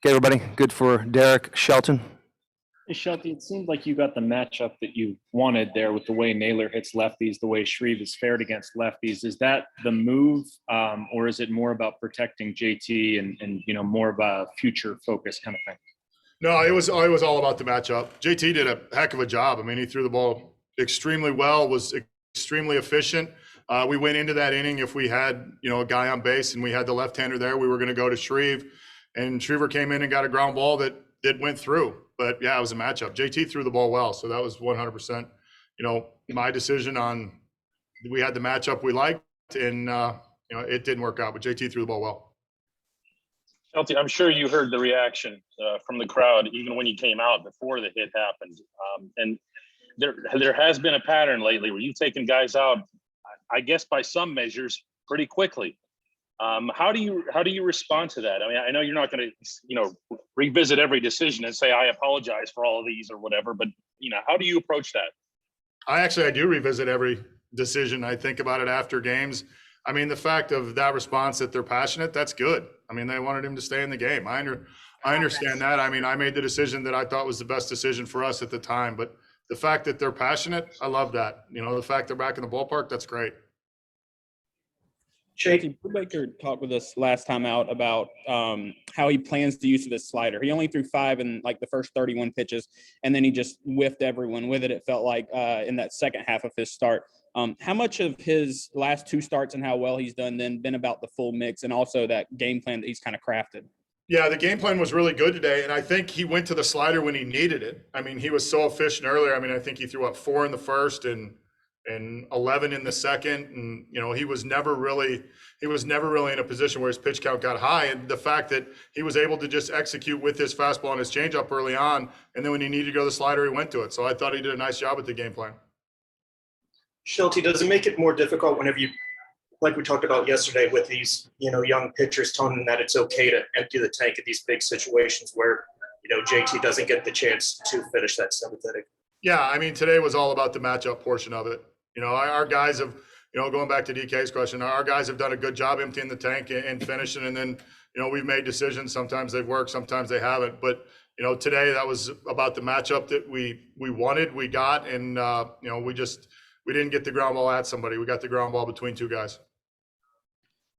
Okay, everybody, good for Derek Shelton. Hey, Shelty, it seemed like you got the matchup that you wanted there with the way Naylor hits lefties, the way Shreve is fared against lefties. Is that the move, or is it more about protecting JT and more of a future focus kind of thing? No, it was all about the matchup. JT did a heck of a job. I mean, he threw the ball extremely well, was extremely efficient. We went into that inning if we had, a guy on base and we had the left-hander there, we were going to go to Shreve, and Shriver came in and got a ground ball that went through. But yeah, it was a matchup. JT threw the ball well, so that was 100%, my decision on. We had the matchup we liked, and it didn't work out. But JT threw the ball well. Shelty, I'm sure you heard the reaction from the crowd even when you came out before the hit happened, and there has been a pattern lately where you've taken guys out, I guess by some measures, pretty quickly. How do you respond to that? I mean, I know you're not going to, revisit every decision and say, I apologize for all of these or whatever, but, how do you approach that? I do revisit every decision. I think about it after games. I mean, the fact of that response that they're passionate, that's good. I mean, they wanted him to stay in the game. I understand that. I mean, I made the decision that I thought was the best decision for us at the time, but the fact that they're passionate, I love that. The fact they're back in the ballpark, that's great. JT Brubaker talked with us last time out about how he plans the use of his slider. He only threw 5 in the first 31 pitches, and then he just whiffed everyone with it. It felt like in that second half of his start. How much of his last 2 starts and how well he's done then been about the full mix and also that game plan that he's kind of crafted? Yeah, the game plan was really good today, and I think he went to the slider when he needed it. I mean, he was so efficient earlier. I mean, I think he threw 4 in the first and 11 in the second, and he was never really in a position where his pitch count got high. And the fact that he was able to just execute with his fastball and his changeup early on, and then when he needed to go to the slider, he went to it. So I thought he did a nice job with the game plan. Shelty, does it make it more difficult whenever you, like we talked about yesterday, with these young pitchers telling them that it's okay to empty the tank at these big situations where JT doesn't get the chance to finish that sympathetic? Yeah, I mean, today was all about the matchup portion of it. Our guys have, going back to DK's question, our guys have done a good job emptying the tank and finishing. And then, we've made decisions. Sometimes they've worked, sometimes they haven't. But, today that was about the matchup that we wanted, we got. And, we didn't get the ground ball at somebody. We got the ground ball between 2 guys.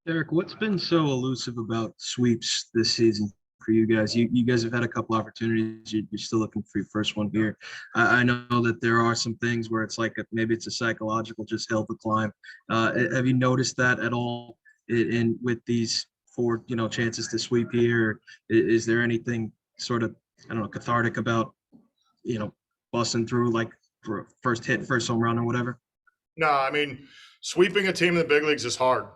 Derek, what's been so elusive about sweeps this season for you guys? You guys have had a couple opportunities. You're still looking for your first one here. I know that there are some things where it's like maybe it's a psychological just hill to climb. Have you noticed that at all in with these 4 chances to sweep here? Is there anything sort of cathartic about busting through like for first hit, first home run or whatever? No, I mean, sweeping a team in the big leagues is hard.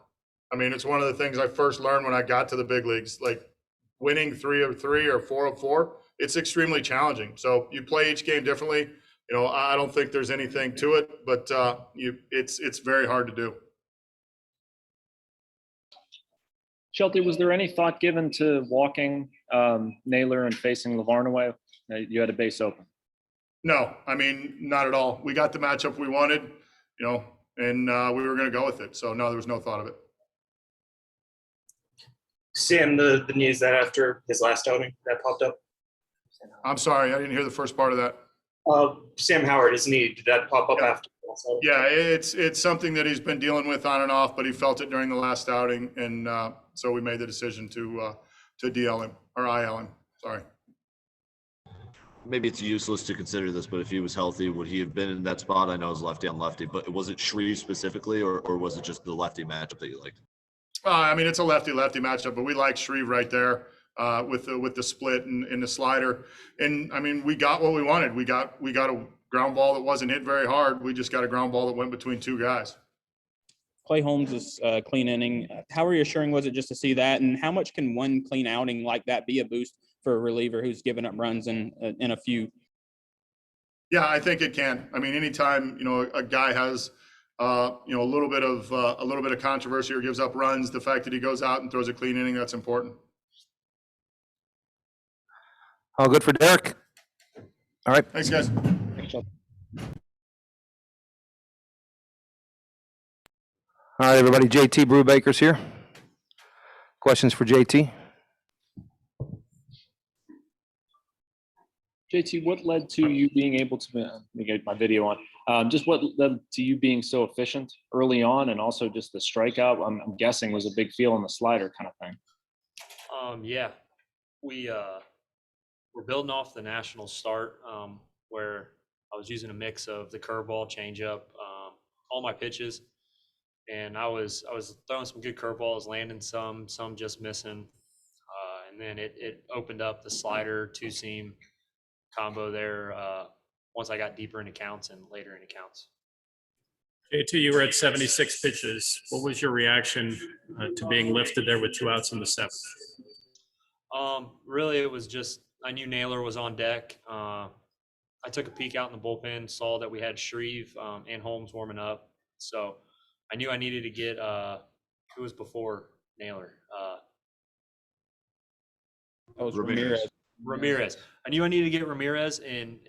I mean, it's one of the things I first learned when I got to the big leagues. Like, winning 3 of 3 or 4 of 4, it's extremely challenging. So you play each game differently. I don't think there's anything to it, but it's very hard to do. Shelty, was there any thought given to walking Naylor and facing Lavarnaway? You had a base open. No, I mean, not at all. We got the matchup we wanted, and we were going to go with it. So no, there was no thought of it. Sam, the news that after his last outing that popped up? I'm sorry, I didn't hear the first part of that. Sam Howard, his knee, did that pop up after? Yeah, it's something that he's been dealing with on and off, but he felt it during the last outing, and so we made the decision to DL him, or IL him, sorry. Maybe it's useless to consider this, but if he was healthy, would he have been in that spot? I know it's lefty on lefty, but was it Shreve specifically, or was it just the lefty matchup that you liked? I mean, it's a lefty-lefty matchup, but we like Shreve right there with the split and the slider. And I mean, we got what we wanted. We got a ground ball that wasn't hit very hard. We just got a ground ball that went between 2 guys. Clay Holmes' clean inning. How reassuring was it just to see that? And how much can one clean outing like that be a boost for a reliever who's given up runs in a few? Yeah, I think it can. I mean, anytime a guy has a little bit of controversy or gives up runs, the fact that he goes out and throws a clean inning, that's important. All good for Derek. All right. Thanks, guys. Thanks, Shelton. All right, everybody. JT Brubaker's here. Questions for JT? JT, what led to you being able to, let me get my video on, just what led to you being so efficient early on, and also just the strikeout, I'm guessing was a big feel on the slider kind of thing. Yeah, we're building off the national start, where I was using a mix of the curveball, changeup, all my pitches, and I was throwing some good curveballs, landing some just missing, and then it opened up the slider two seam combo there once I got deeper into counts and later into counts. JT, you were at 76 pitches. What was your reaction to being lifted there with 2 outs in the 7th? Really, it was just I knew Naylor was on deck. I took a peek out in the bullpen, saw that we had Shreve and Holmes warming up, so I knew I needed to get who was before Naylor. That was Ramirez. I knew I needed to get Ramirez, and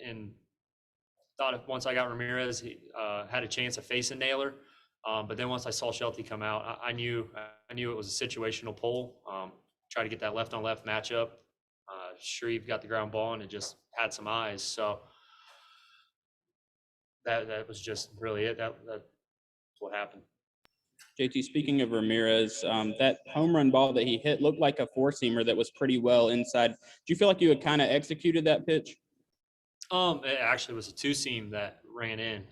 thought if once I got Ramirez, he had a chance of facing Naylor. But then once I saw Shelty come out, I knew it was a situational pull. Try to get that left on left matchup. Shreve got the ground ball, and it just had some eyes. So that was just really it. That's what happened. JT, speaking of Ramirez, that home run ball that he hit looked like a four-seamer that was pretty well inside. Do you feel like you had kind of executed that pitch? It actually was a two-seam that ran in.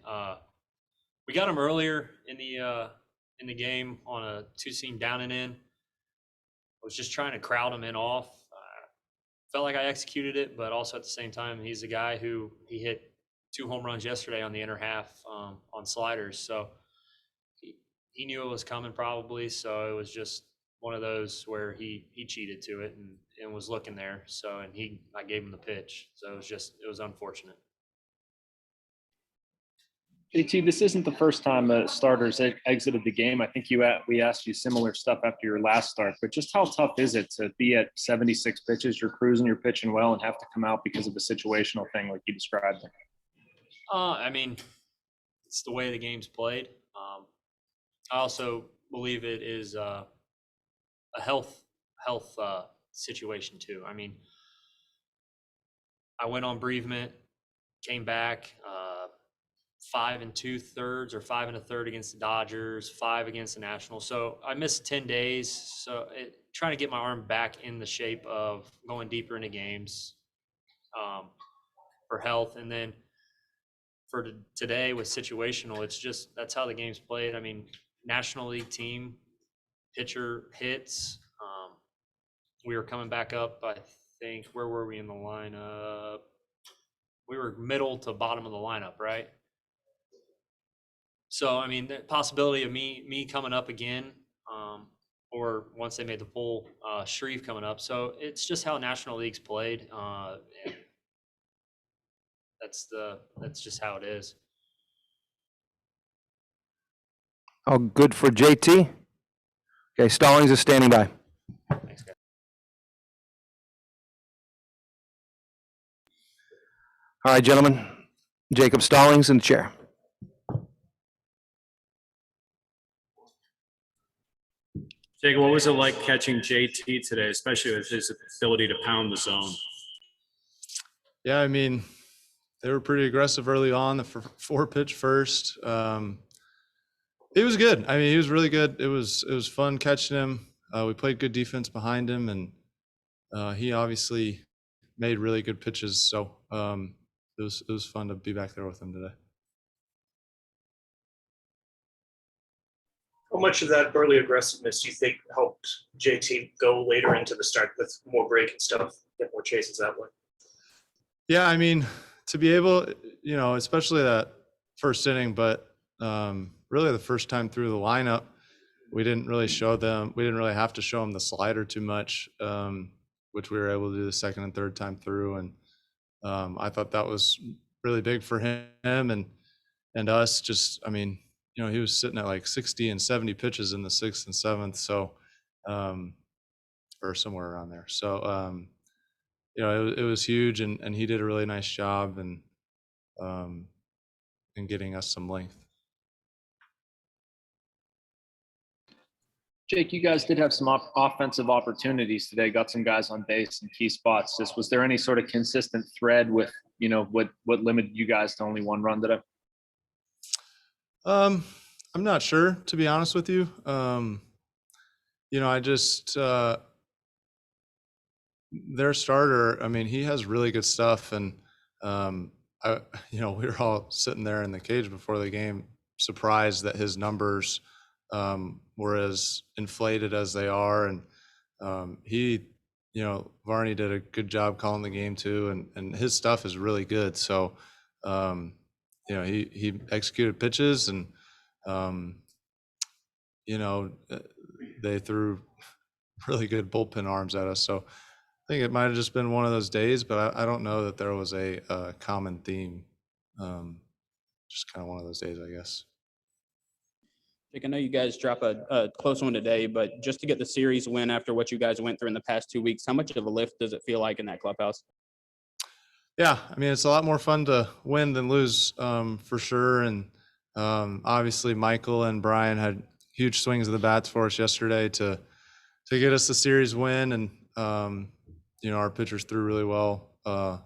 We got him earlier in the game on a two-seam down and in. I was just trying to crowd him in off. Felt like I executed it, but also at the same time, he's a guy who he hit 2 home runs yesterday on the inner half on sliders. So he knew it was coming probably. So it was just one of those where he cheated to it and was looking there. So, and I gave him the pitch. So it was unfortunate. JT, this isn't the first time starters exited the game. I think we asked you similar stuff after your last start, but just how tough is it to be at 76 pitches, you're cruising, you're pitching well, and have to come out because of a situational thing like you described? I mean, it's the way the game's played. I also believe it is a health situation too. I mean, I went on bereavement, came back, 5 2/3 or 5 1/3 against the Dodgers, 5 against the Nationals. So I missed 10 days. So trying to get my arm back in the shape of going deeper into games for health. And then for today with situational, it's just, that's how the game's played. I mean, National League team, pitcher hits. We were coming back up, I think, where were we in the lineup? We were middle to bottom of the lineup, right? So, I mean, the possibility of me coming up again, or once they made the pull, Shreve coming up. So it's just how National League's played. That's just how it is. Oh, good for JT. Okay, Stallings is standing by. Thanks, guys. All right, gentlemen. Jacob Stallings in the chair. Jacob, what was it like catching JT today, especially with his ability to pound the zone? Yeah, I mean, they were pretty aggressive early on. The 4-pitch first. He was good. I mean, he was really good. It was fun catching him. We played good defense behind him, and he obviously made really good pitches. So it was fun to be back there with him today. How much of that early aggressiveness do you think helped JT go later into the start with more breaking stuff, get more chases that way? Yeah, I mean, to be able, especially that first inning, but really the first time through the lineup, we didn't really have to show them the slider too much, which we were able to do the second and third time through. And I thought that was really big for him and us. Just, I mean, he was sitting at like 60 and 70 pitches in the 6th and 7th. So, or somewhere around there. So, it was huge, and he did a really nice job in getting us some length. Jake, you guys did have some offensive opportunities today, got some guys on base in key spots. Just was there any sort of consistent thread with, what limited you guys to only one run today? I'm not sure, to be honest with you. I just their starter, I mean, he has really good stuff, and we were all sitting there in the cage before the game, surprised that his numbers were as inflated as they are, and Varney did a good job calling the game too, and his stuff is really good. So, he executed pitches, and they threw really good bullpen arms at us. So I think it might have just been one of those days, but I don't know that there was a common theme. Just kind of one of those days, I guess. Jake, I know you guys drop a close one today, but just to get the series win after what you guys went through in the past 2 weeks, how much of a lift does it feel like in that clubhouse? Yeah, I mean, it's a lot more fun to win than lose, for sure. And obviously, Michael and Brian had huge swings of the bats for us yesterday to get us the series win. And our pitchers threw really well our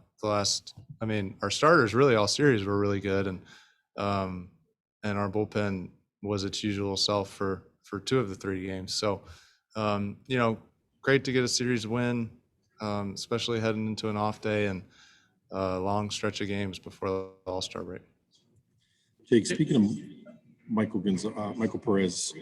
starters really all series were really good, and our bullpen was its usual self for 2 of the 3 games. So, great to get a series win, especially heading into an off day and a long stretch of games before the All-Star break. Jake, speaking of Michael Perez,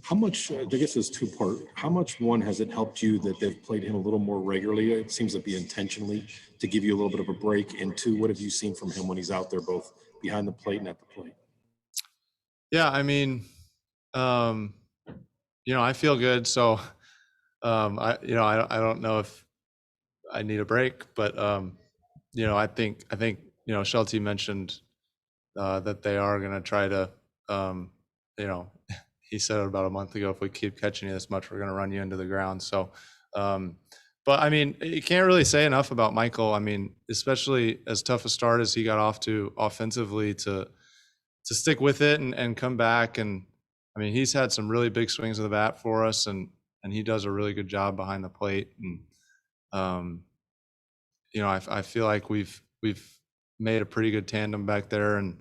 how much, I guess it's 2-part, how much, one, has it helped you that they've played him a little more regularly? It seems to be intentionally to give you a little bit of a break. And 2, what have you seen from him when he's out there, both behind the plate and at the plate? Yeah, I mean, I feel good. So, I don't know if I need a break, but, I think, Shelty mentioned that they are going to try to, he said it about a month ago, if we keep catching you this much, we're going to run you into the ground. So, but I mean, you can't really say enough about Michael. I mean, especially as tough a start as he got off to offensively, to stick with it and come back. And I mean, he's had some really big swings of the bat for us, and he does a really good job behind the plate. And, I feel like we've made a pretty good tandem back there. And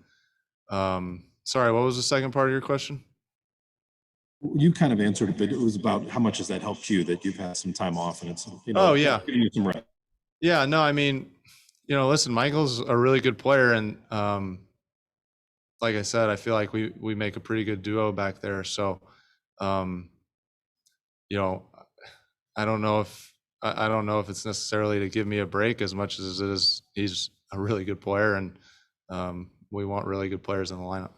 sorry, what was the second part of your question? You kind of answered it, but it was about how much has that helped you that you've had some time off and it's, Oh, yeah. giving you some rest. Yeah, no, I mean, listen, Michael's a really good player, and like I said, I feel like we make a pretty good duo back there. So, I don't know if it's necessarily to give me a break as much as it is he's a really good player, and we want really good players in the lineup.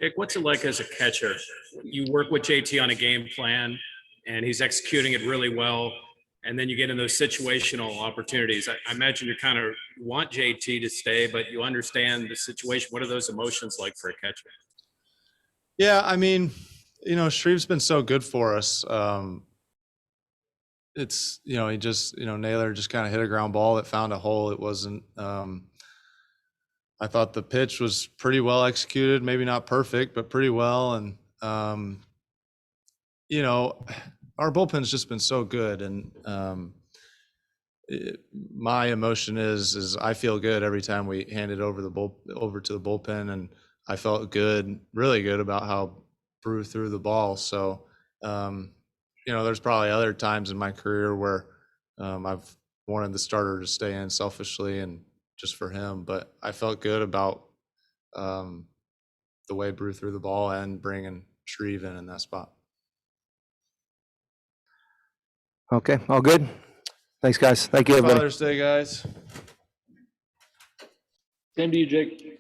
Jake, what's it like as a catcher? You work with JT on a game plan, and he's executing it really well. And then you get in those situational opportunities. I imagine you kind of want JT to stay, but you understand the situation. What are those emotions like for a catcher? Yeah, I mean, Shreve's been so good for us. It's, he just, Naylor just kind of hit a ground ball that found a hole. It wasn't, I thought the pitch was pretty well executed, maybe not perfect, but pretty well. And, our bullpen's just been so good. And my emotion is I feel good every time we hand it over to the bullpen. And I felt good, really good about how Brew threw the ball. So, there's probably other times in my career where I've wanted the starter to stay in selfishly and just for him, but I felt good about the way Brew threw the ball and bringing Shreve in that spot. Okay, all good? Thanks, guys. Thank you, everybody. Father's Day, guys. Same to you, Jake.